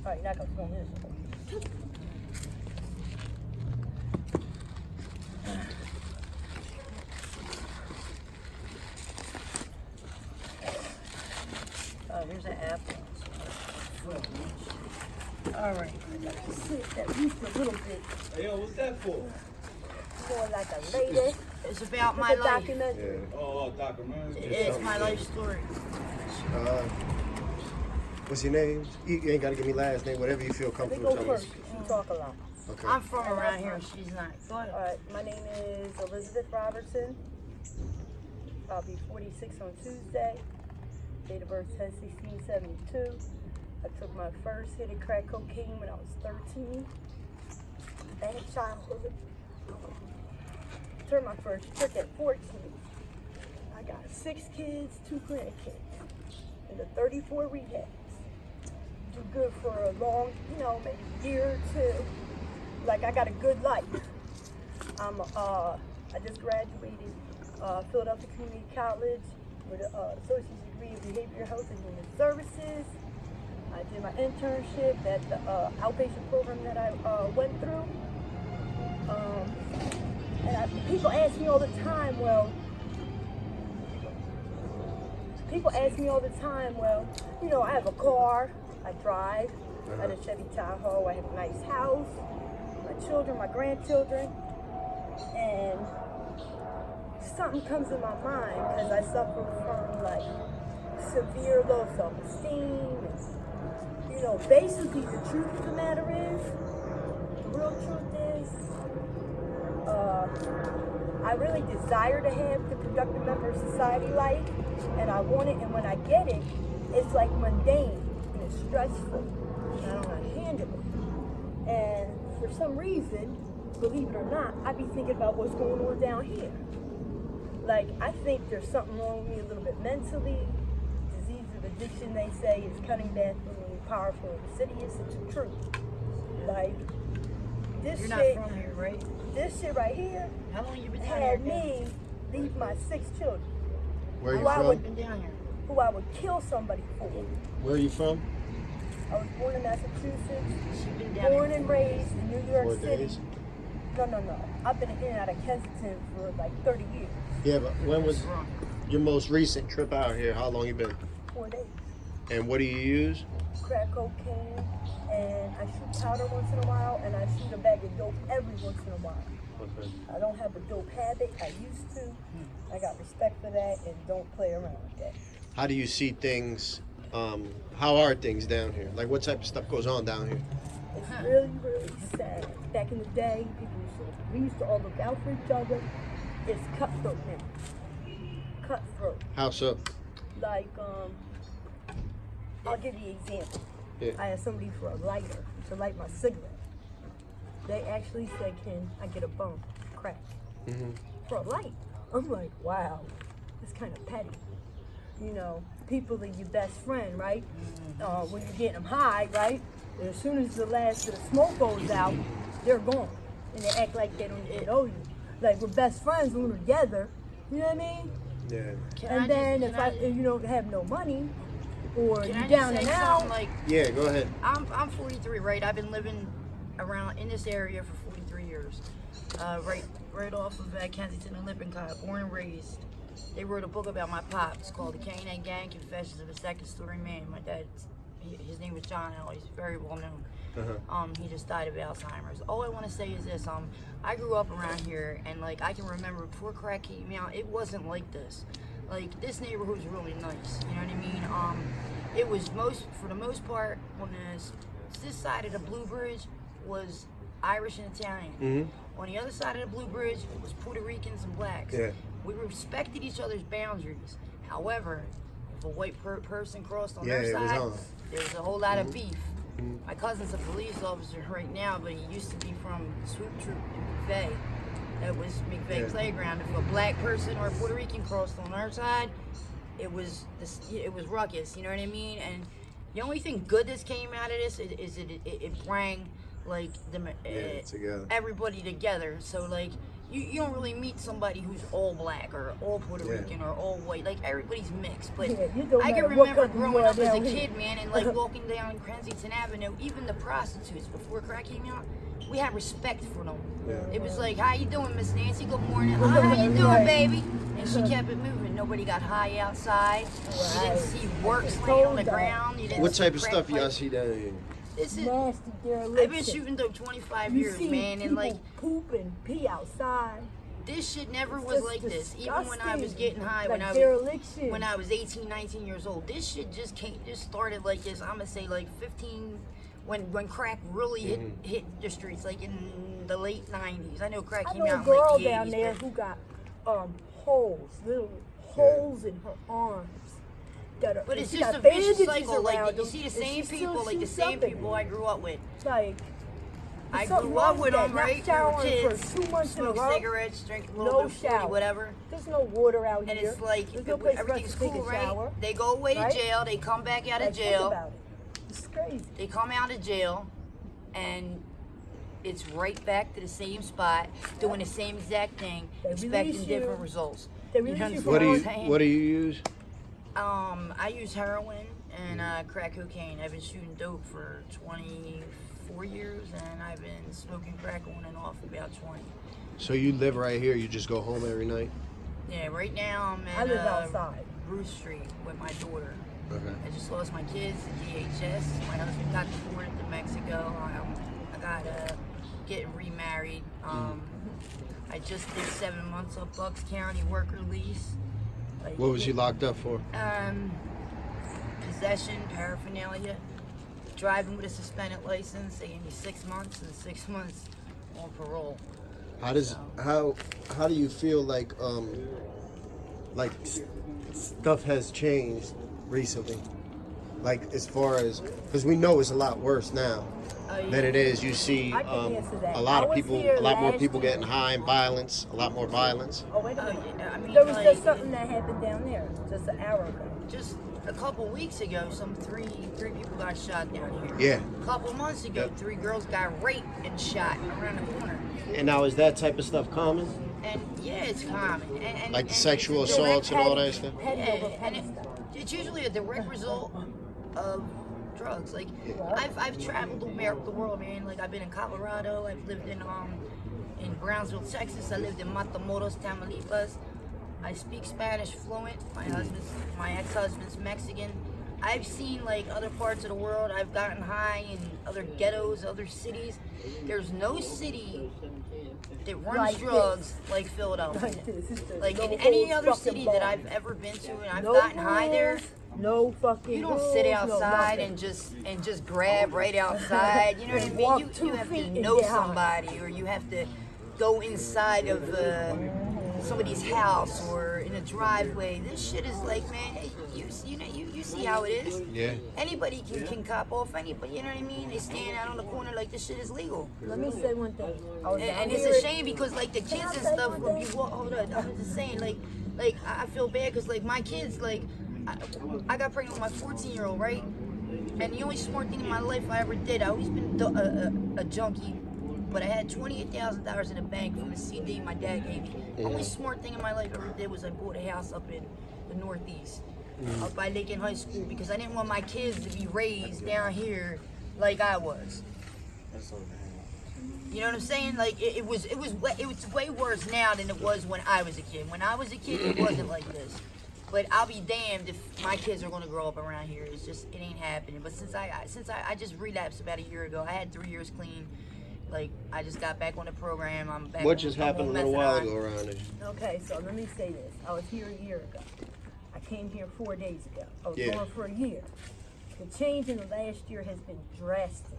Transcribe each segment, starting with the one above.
Alright, now go from this. Here's an apple. Alright, I gotta sit at least a little bit. Hey, yo, what's that for? More like a lady. It's about my life. Documentary. Yeah. Oh, documentary. It's my life story. What's your name? You ain't gotta give me last name, whatever you feel They comfortable go telling first. us. She talk a lot. Okay. I'm from around here. She's not. Go ahead. Alright, my name is Elizabeth Robertson. I'll be 46 on Tuesday. Date of birth 10/16/72. I took my first hit of crack cocaine when I was 13. Bad childhood. Turned my first trick at 14. I got 6 kids, 2 grandkids, and the 34 rehabs. Do good for a long, maybe a year or 2. Like I got a good life. I just graduated Philadelphia Community College with an associate's degree in behavioral health and human services. I did my internship at the outpatient program that I went through. People ask me all the time, I have a car, I drive, I have a Chevy Tahoe, I have a nice house, my children, my grandchildren, and something comes in my mind because I suffer from like severe low self-esteem. And, basically the truth of the matter is, the real truth is, I really desire to have the productive member of society life, and I want it, and when I get it, it's like mundane and it's stressful, and I don't know how to handle it. And for some reason, believe it or not, I be thinking about what's going on down here. Like, I think there's something wrong with me a little bit mentally. Disease of addiction, they say, is cutting back really powerful and insidious. It's the truth. Like, this You're shit, not from here, right? this shit right here How long you been down had here? me leave my 6 children. Where are you Who I from? would- Been down here. who I would kill somebody for. Where are you from? I was born in Massachusetts, She's been down born here. and raised in New York 4 City. days. No. I've been in and out of Kensington for like 30 years. Yeah, but when was Wrong. your most recent trip out here? How long you been? 4 days. And what do you use? Crack cocaine, and I shoot powder once in a while, and I shoot a bag of dope every once in a while. Okay. I don't have a dope habit. I used to. I got respect for that and don't play around with that. How do you see things? How are things down here? Like, what type of stuff goes on down here? It's really, really sad. Back in the day, we used to all look out for each other. It's cutthroat now. Cutthroat. How so? Like, I'll give you an example. Yeah. I asked somebody for a lighter to light my cigarette. They actually said, "Can I get a bump, crack, for a light?" I'm like, wow, it's kind of petty. People are your best friend, right? When you're getting them high, right? And as soon as the last of the smoke goes out, they're gone. And they act like they don't know you. Like, we're best friends when we're together. You know what I mean? Yeah. And then if you don't have no money, or Can you're I down just and say out, something? Like, Yeah, go ahead. I'm 43, right? I've been living around in this area for 43 years. Right off of Kensington and Lippincott, born and raised. They wrote a book about my pops called The K&N Gang Confessions of a Second Story Man. My dad, his name was John L. He's very well known. He just died of Alzheimer's. All I want to say is this: I grew up around here, and like I can remember before crack came out, it wasn't like this. Like, this neighborhood was really nice. You know what I mean? It was for the most part, on this side of the Blue Bridge was Irish and Italian. On the other side of the Blue Bridge was Puerto Ricans and blacks. Yeah. We respected each other's boundaries. However, if a white person crossed on Yeah, their it was side, on. there was a whole lot of beef. My cousin's a police officer right now, but he used to be from Swoop Troop in McVeigh. That was McVeigh Playground. If a black person or a Puerto Rican crossed on our side, it was ruckus. You know what I mean? And the only thing good that came out of this is it bring like Together. everybody together. So like, you don't really meet somebody who's all black or all Puerto Rican or all white. Like everybody's mixed. But Yeah, you don't I can matter what remember country you growing are up as a down here. kid, man, and like walking down Kensington Avenue, even the prostitutes before crack came out, we had respect for them. Yeah. It was like, how you doing, Miss Nancy? Good morning. Hi, how you doing, Right. baby? And she kept it moving. Nobody got high outside. You didn't Right. see works It's laying on the cold out. ground. You didn't What see type of crack stuff y'all pipes. see down here? This is, Nasty I've dereliction. been shooting dope 25 You years, see man, and people like poop and pee outside. this shit never It's was just like this. Even when I was disgusting. getting high, Like dereliction. when I was 18, 19 years old, this shit just started like this. I'm gonna say like 15 when crack really hit the streets, like in the late 90s. I know crack I came know a out girl in like the down 80s, there but who got holes, little holes in her arms. But it's she just got a vicious bandages cycle. Like around you them, see the and same she still people, like the shoots same up in people it. I grew up with. Like, I something grew up wrong with with them, that. Not right? We were showering kids, for 2 months in a smoke row. cigarettes, drink a No little bit of fruity, shower. whatever. There's no water out And here. it's like There's no place for us everything's to take cool, a right? shower. They go away to right? jail. They come back out of Like, think jail. about it. It's crazy. They come out of jail, and it's right back to the same spot, doing the same exact thing, They expecting release you. different results. They You release you understand from What do I'm you saying? What do you use? I use heroin and crack cocaine. I've been shooting dope for 24 years, and I've been smoking crack on and off about 20. So you live right here? You just go home every night? Yeah, right now I'm I at live outside. Bruce Street with my daughter. Okay. I just lost my kids to DHS. My husband got deported to Mexico. I got getting remarried. I just did 7 months of Bucks County worker lease. Like, What was you locked up for? Possession, paraphernalia, driving with a suspended license. They gave me 6 months and 6 months on parole. How do you feel like stuff has changed recently? Like as far as, because we know it's a lot worse now than it is. You see I can answer that. a lot I of was people, here a lot more last people year. getting high and violence, a lot more violence. Oh, wait a Oh, minute. yeah, I mean, There was like, just something that happened down there just an hour ago. just a couple weeks ago, three people got shot down here. Yeah. A couple months ago, Yep. 3 girls got raped and shot around the corner. And now is that type of stuff common? And yeah, it's common. And Like the and sexual it's a direct- assaults and all that stuff? Petty Yeah, over and petty stuff. it's usually a direct result of drugs. Like I've traveled the world, man. Like I've been in Colorado. I've lived in Brownsville, Texas. I lived in Matamoros, Tamaulipas. I speak Spanish fluent. My ex-husband's Mexican. I've seen like other parts of the world. I've gotten high in other ghettos, other cities. There's no city that runs Like drugs like Philadelphia. Like this. It's the Like in no any holds other fucking city bar. that I've ever been to, and I've No gotten high there, rules, No fucking you don't rules, sit no outside nothing. and just grab right outside. You know what I Walk mean? 2 You have to feet and know get high. somebody, or you have to go inside of somebody's house or in a driveway. This shit is like, man, you see how it is. Yeah. Anybody can cop off anybody. You know what I mean? They stand out on the corner like this shit is legal. Let me say one thing. I was down And it's here a shame because like the kids and stuff would be hold on, I'm just saying like I feel bad because like my kids, like I got pregnant with my 14-year-old, right? And the only smart thing in my life I ever did, I always been a junkie, but I had $28,000 in the bank from a CD my dad gave me. The only smart thing in my life I ever did was I bought a house up in the Northeast, up by Lincoln High School, because I didn't want my kids to be raised down here like I was. You know what I'm saying? Like it was way worse now than it was when I was a kid. When I was a kid, it wasn't like this. But I'll be damned if my kids are gonna grow up around here. It's just, it ain't happening. But since I just relapsed about a year ago, I had 3 years clean. Like I just got back on the program. I'm back. What on- just I'm happened a on little while methadone. ago around it? Okay, so let me say this. I was here a year ago. I came here 4 days ago. I was Yeah. gone for a year. The change in the last year has been drastic.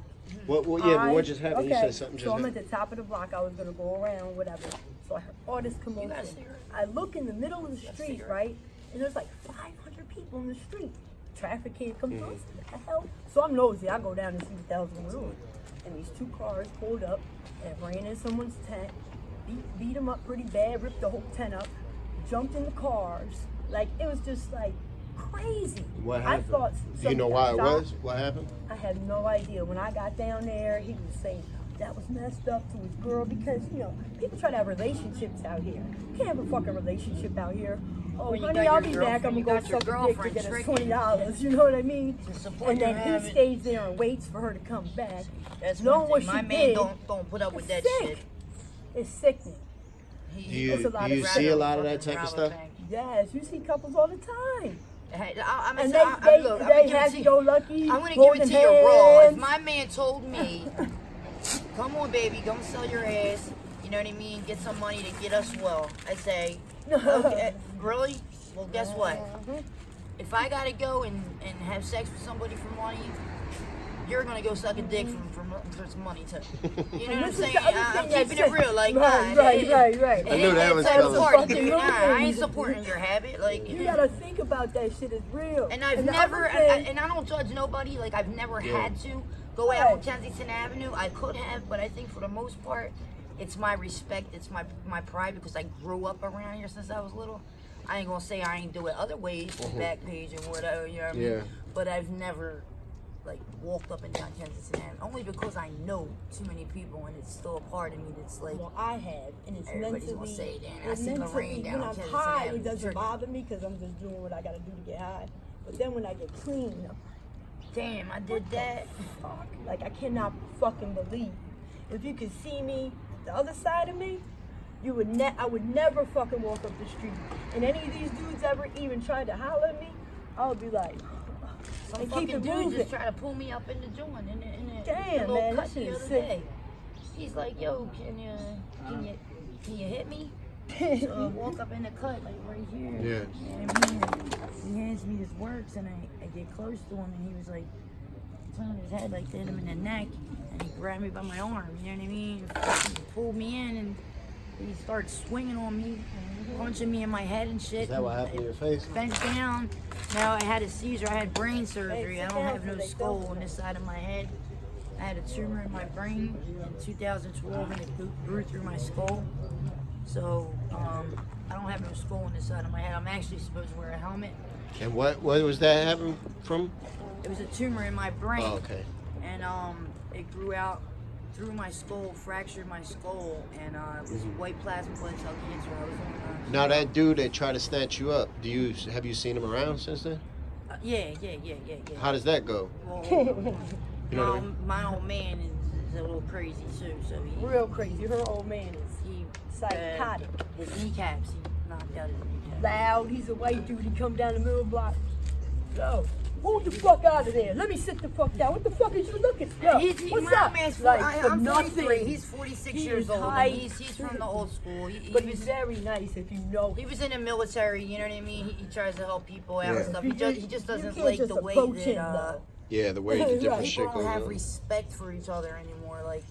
But what just happened? You said something just so I'm at happened. the top of the block. I was going to go around, whatever. So I heard all this commotion. got a cigarette? I look in the middle of the street, cigarette? right? And there's like 500 people in the street. Traffic can't come through. What the hell? So I'm nosy. I go down and see what the hell's going on. And these 2 cars pulled up and ran in someone's tent, beat them up pretty bad, ripped the whole tent up, jumped in the cars. Like, it was just like crazy. What I happened? thought Do you know somebody why it got was? shot. What happened? I had no idea. When I got down there, he was saying that was messed up to his girl because, you know, people try to have relationships out here. You can't have a fucking relationship out here. Oh, Well, you honey, got I'll your be back. I'm girlfriend, gonna you go got your suck a dick to girlfriend get us tricking. $20. You know what I mean? To support And then your he habit. stays there and waits for her to come back. That's Knowing one what thing. she My man did, don't put up with that it's sick. shit. It's sickening. Do He, you, It's a lot do of you crap. see a lot of that type of stuff? Yes, you see couples all the time. I'm And gonna they give it to happy-go-lucky, you. I'm gonna give it holding to you raw. If hands. my man told me, "Come on, baby, go and sell your ass," you know what I mean? Get some money to get us well. I say, okay, really? Well, guess what? If I gotta go and have sex with somebody for money, you're gonna go suck a dick for some money too. You know what I'm This is saying? the other I'm thing keeping that's it real. Like, right, nah, right. I knew that was type of coming. party, dude. Nah, Fucking I ain't rules. supporting your habit. Like, You gotta think about that shit is real. and I've the never, other thing- and I don't judge nobody. Like, I've never Yeah. had to go out on Right. Kensington Avenue. I could have, but I think for the most part, it's my respect, it's my pride because I grew up around here since I was little. I ain't gonna say I ain't do it other ways, back page and whatever, you know what I mean? Yeah. But I've never like walked up and down Kensington Avenue only because I know too many people and it's still a part of me that's like. Well, I have, and it's Everybody's gonna mentally. say, "Damn, I it's see mentally Loraine down when on I'm Kensington high, Avenue, it doesn't tripping." bother me because I'm just doing what I gotta do to get high. But then when I get clean, Damn, I did that. fuck, like I cannot fucking believe. If you could see me, the other side of me, you would I would never fucking walk up the street. And any of these dudes ever even tried to holler at me, I would be like, Some and fucking keep it dude moving. just try to pull me up in the joint in the Damn, little man, cut this the shit is other sick. day. He's like, "Yo, can you hit me?" So I walk up in the cut like right here. Yeah. You know what I mean? He hands me this works and I get close to him and he was like turning his head like to hit him in the neck and he grabbed me by my arm. You know what I mean? He pulled me in and he started swinging on me, punching me in my head and shit. Is that what happened to your face? Bent down. Now I had a seizure. I had brain surgery. Hey, I sit don't down have no so they skull don't- on this side of my head. I had a tumor in my brain in 2012 and it grew through my skull. So I don't have no skull on this side of my head. I'm actually supposed to wear a helmet. And what was that happening from? It was a tumor in my brain. Oh, okay. And it grew out through my skull, fractured my skull, and it was white plasma blood cell cancer. I was on. Now that dude that tried to snatch you up, have you seen him around since then? Yeah. How does that go? Well, You know what I mean? my old man is a little crazy too, so real crazy. Her old man is he psychotic. his kneecaps, he knocked out his kneecaps. Loud. He's a white dude. He come down the middle block. Yo, move the fuck out of there. Let me sit the fuck down. What the fuck is you looking? Yo, what's my up? man's Like, for I'm 43. nothing. He's 46 He years is old. high. And he's from the old school. He But was he's very nice if you know. he was in the military. You know what I mean? He tries to help people out Yeah. and stuff. He just You doesn't can't like just the way approach that him, though. Yeah, the way the different Right. shit people goes don't have on. respect for each other anymore. Like,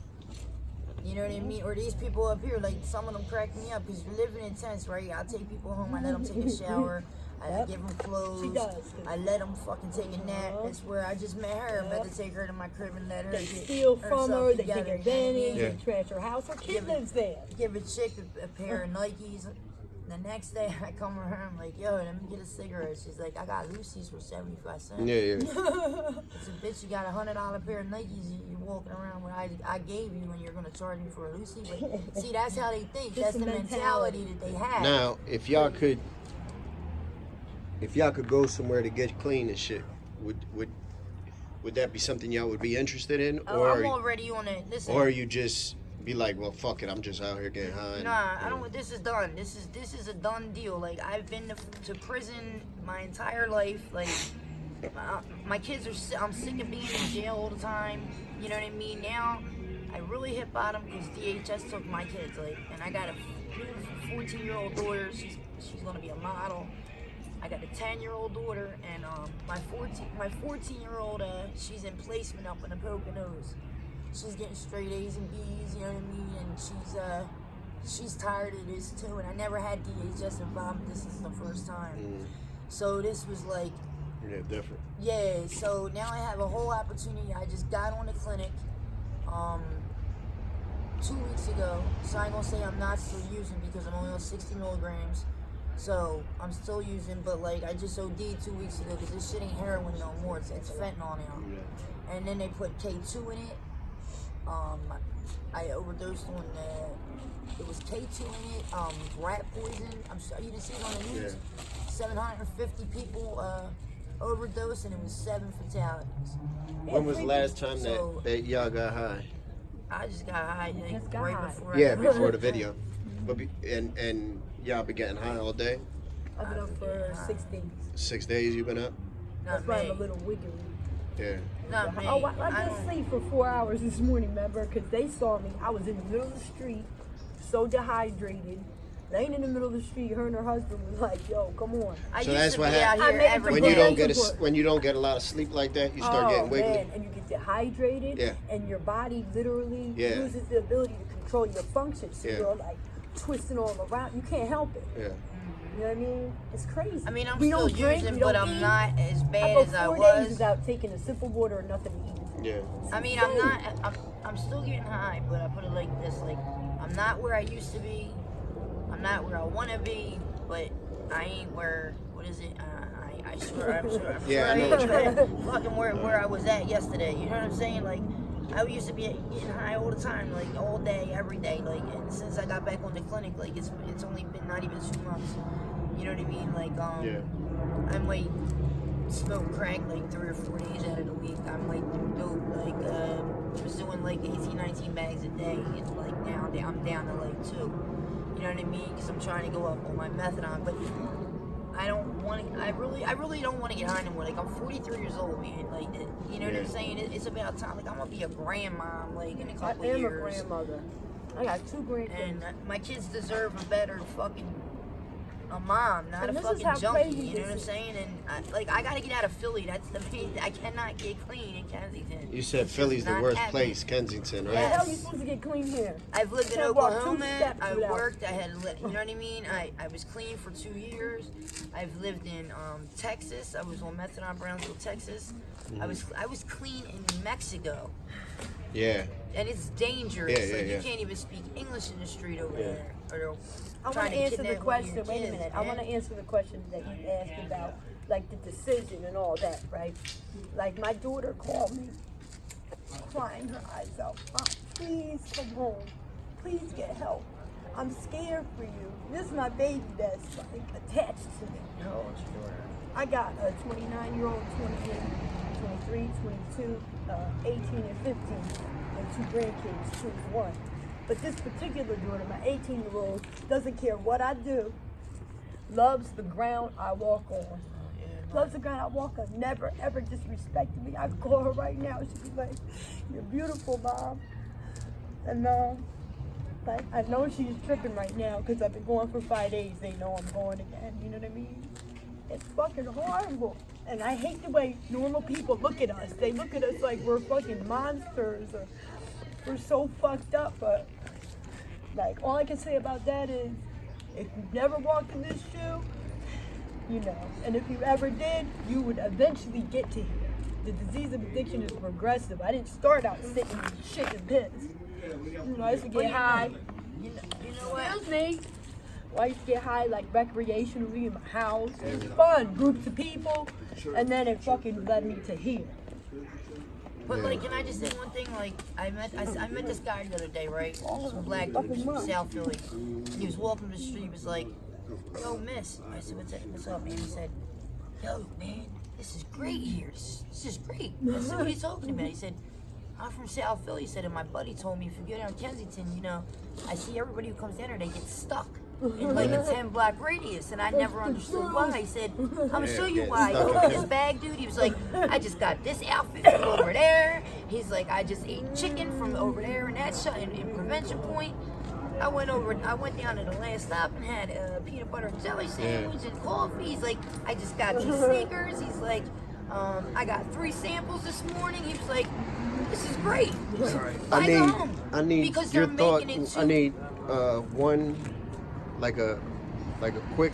you know what I mean? Or these people up here, like some of them crack me up because you're living in tents, right? I take people home. I let them take a shower. I Yep. give them clothes. She does. I let them fucking take a nap. That's where I just met her. I'm about to take her to my crib and let her They get steal from herself her. They together, take you know what I advantage. mean? Yeah. They trash her house. Her kid Give it- lives there. Give a chick a pair of Nikes. The next day I come to her, I'm like, yo, let me get a cigarette. She's like, I got Lucy's for 75 cents. Yeah. I said, bitch, you got $100 pair of Nikes you walking around with I gave you and you're gonna charge me for a Lucy. But see, that's how they think. Just That's the mentality that they have. Now, if y'all could go somewhere to get clean and shit, would that be something y'all would be interested in, Oh, I'm already on it. Listen. or you just be like, well, fuck it, I'm just out here getting high. Nah, I don't. This is done. This is a done deal. Like I've been to prison my entire life. Like my kids are. I'm sick of being in jail all the time. You know what I mean? Now I really hit bottom because DHS took my kids. Like, and I got a beautiful 14-year-old daughter. She's gonna be a model. I got a 10-year-old daughter, and my 14-year-old. She's in placement up in the Poconos. She's getting straight A's and B's, you know what I mean? And she's tired of this too. And I never had DHS involved. This is the first time. So this was like, Yeah, different. yeah. So now I have a whole opportunity. I just got on the clinic 2 weeks ago. So I ain't gonna say I'm not still using because I'm only on 60 milligrams. So I'm still using, but like I just OD'd 2 weeks ago because this shit ain't heroin no more. It's fentanyl now. And then they put K2 in it. I overdosed on it was K2 in it, rat poison. I'm sure you didn't see it on the news. 750 people overdosed, and it was 7 fatalities. When was the last time that y'all got high? I just got high like, right before. Before the video. But and y'all been getting high all day? I've been up for 6 days. 6 days you been up? That's why I'm a little wiggly. Yeah. Not me. Oh, I didn't sleep for 4 hours this morning, remember? Because they saw me. I was in the middle of the street, so dehydrated, laying in the middle of the street. Her and her husband was like, "Yo, come on." So that's what happens when you don't get a lot of sleep like that. You start getting wiggly. Man, and you get dehydrated, and your body literally loses the ability to control your functions. So you're like twisting all around. You can't help it. Yeah. You know what I mean? It's crazy. I mean, I'm we still don't drink, using, we but don't I'm eat. not as bad I go as I 4 was. days without taking a sip of water or nothing to eat. Yeah. I mean, I'm still getting high, but I put it like this: like, I'm not where I used to be. I'm not where I want to be, but I ain't where. What is it? I'm sure I ain't fucking where I was at yesterday. You know what I'm saying? Like, I used to be getting high all the time, like all day, every day. Like, and since I got back on the clinic, like it's only been not even 2 months. You know what I mean? Like, I'm like smoke crack like 3 or 4 days out of the week. I'm like dope, like was doing like 18, 19 bags a day. It's like now I'm down to like 2. You know what I mean? Because I'm trying to go up on my methadone, but I don't want to. I really don't want to get high anymore. Like, I'm 43 years old, man. Like, you know what I'm saying? It's about time. Like, I'm gonna be a grandmom, like in a couple years. I am a grandmother. I got 2 grandkids. And my kids deserve a better fucking a mom, not a fucking junkie. You know what I'm saying? And I gotta get out of Philly. That's the main. I cannot get clean in Kensington. You said Philly's the worst place, Kensington, right? How the hell are you supposed to get clean here? I've lived in Oklahoma. I worked. I had, you know what I mean? I was clean for 2 years. I've lived in Texas. I was on methadone, Brownsville, Texas. I was clean in Mexico. Yeah. And it's dangerous. You can't even speak English in the street over there. Or I want to answer the question. Wait a minute. I want to answer the question that you asked about, like the decision and all that, right? Like, my daughter called me, crying her eyes out. Mom, please come home. Please get help. I'm scared for you. This is my baby that's like attached to me. How old is your daughter? I got a 29-year-old, 28, 23, 22, 18, and 15, and 2 grandkids, 2 and 1. But this particular daughter, my 18-year-old, doesn't care what I do, loves the ground I walk on. Loves the ground I walk on, never ever disrespected me. I call her right now, she'd be like, "You're beautiful, Mom." And like, I know she's tripping right now because I've been going for 5 days. They know I'm going again, you know what I mean? It's fucking horrible. And I hate the way normal people look at us. They look at us like we're fucking monsters or we're so fucked up. But like, all I can say about that is, if you've never walked in this shoe, you know, and if you ever did, you would eventually get to here. The disease of addiction is progressive. I didn't start out sitting in shit and piss. You know, I used to get high. You know what? Excuse me. I used to get high like recreationally in my house. It was fun, groups of people, and then it fucking led me to here. But like, can I just say one thing? Like, I met this guy the other day, right? Some black dude from South Philly. He was walking the street. He was like, "Yo, miss." I said, "What's up, man?" He said, "Yo, man, this is great here. This is great." I said, "What are you talking about?" He said, "I'm from South Philly." He said, and my buddy told me, if you go down Kensington, you know, I see everybody who comes down there, they get stuck in like a 10-block radius, and I never understood why. He said, "I'm gonna show you why." He opened his bag, dude. He was like, "I just got this outfit from over there." He's like, "I just ate chicken from over there in that shop in Prevention Point. I went down to the last stop and had a peanut butter and jelly sandwich and coffee." He's like, "I just got these sneakers." He's like, "I got 3 samples this morning." He was like, "This is great." I need because your they're thought. making it I need one, like a quick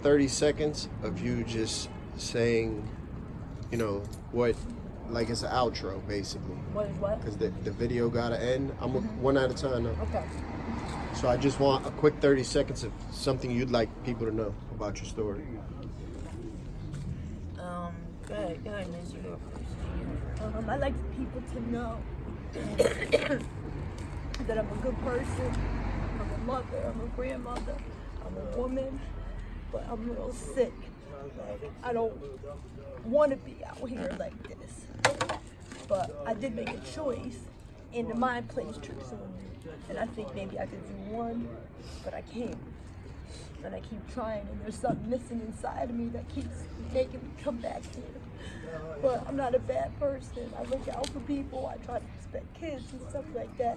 30 seconds of you just saying, you know, what, like it's an outro basically. What is what? Because the video gotta end. I'm one at a time now. Okay. So I just want a quick 30 seconds of something you'd like people to know about your story. Go ahead, Nancy. I'd like people to know that I'm a good person, I'm a mother, I'm a grandmother, I'm a woman, but I'm real sick. Like, I don't want to be out here like this. But I did make a choice, and the mind plays tricks on me. And I think maybe I could do one, but I can't. And I keep trying, and there's something missing inside of me that keeps making me come back here. But I'm not a bad person. I look out for people. I try to respect kids and stuff like that.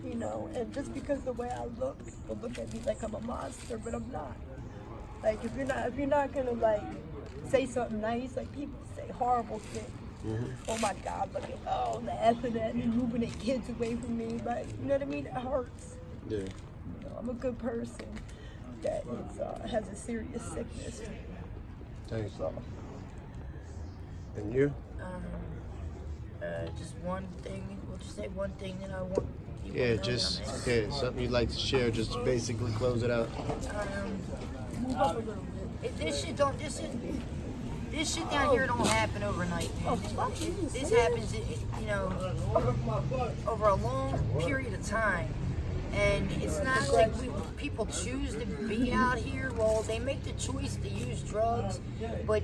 You know, and just because the way I look, people look at me like I'm a monster, but I'm not. Like if you're not gonna like say something nice, like people say horrible shit. Oh my God, look at laughing at me, moving their kids away from me. Like, you know what I mean? It hurts. Yeah. You know, I'm a good person that is, has a serious sickness. Thanks. So, And you? Just one thing. We'll just say one thing that I want. people Yeah, to know just that I'm something you'd like to share, just to basically close it out. move up a little bit. This shit down here don't happen overnight, man. This happens, you know, over a long period of time. And it's not like people choose to be out here. Well, they make the choice to use drugs, but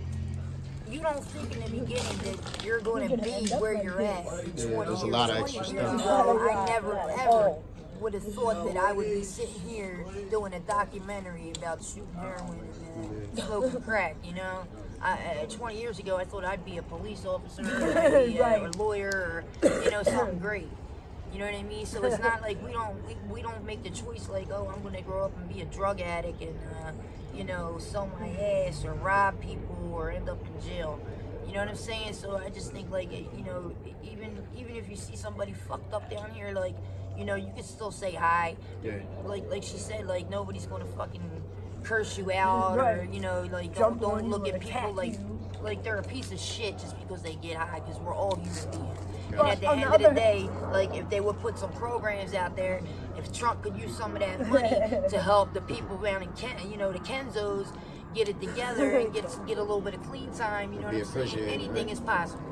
you don't think in the beginning that you're going to be where you're at in 20 years. There's a lot of extra stuff. I never, ever would have thought that I would be sitting here doing a documentary about shooting heroin and smoking crack, you know? 20 years ago, I thought I'd be a police officer, or I'd be a lawyer, or, you know, something great. You know what I mean? So it's not like we don't make the choice like, oh, I'm going to grow up and be a drug addict and, you know, sell my ass or rob people or end up in jail. You know what I'm saying? So I just think like, you know, even if you see somebody fucked up down here, like, you know, you can still say hi. Yeah. Like she said, like nobody's going to fucking curse you out or, you know, like Jump don't on look you at or people attack like you. like they're a piece of shit just because they get high, because we're all human beings. But And at the on end the of the other- day, like if they would put some programs out there, if Trump could use some of that money to help the people around in you know, the Kenzos get it together and get a little bit of clean time, you know what Be I'm saying? appreciated, Anything right? is possible.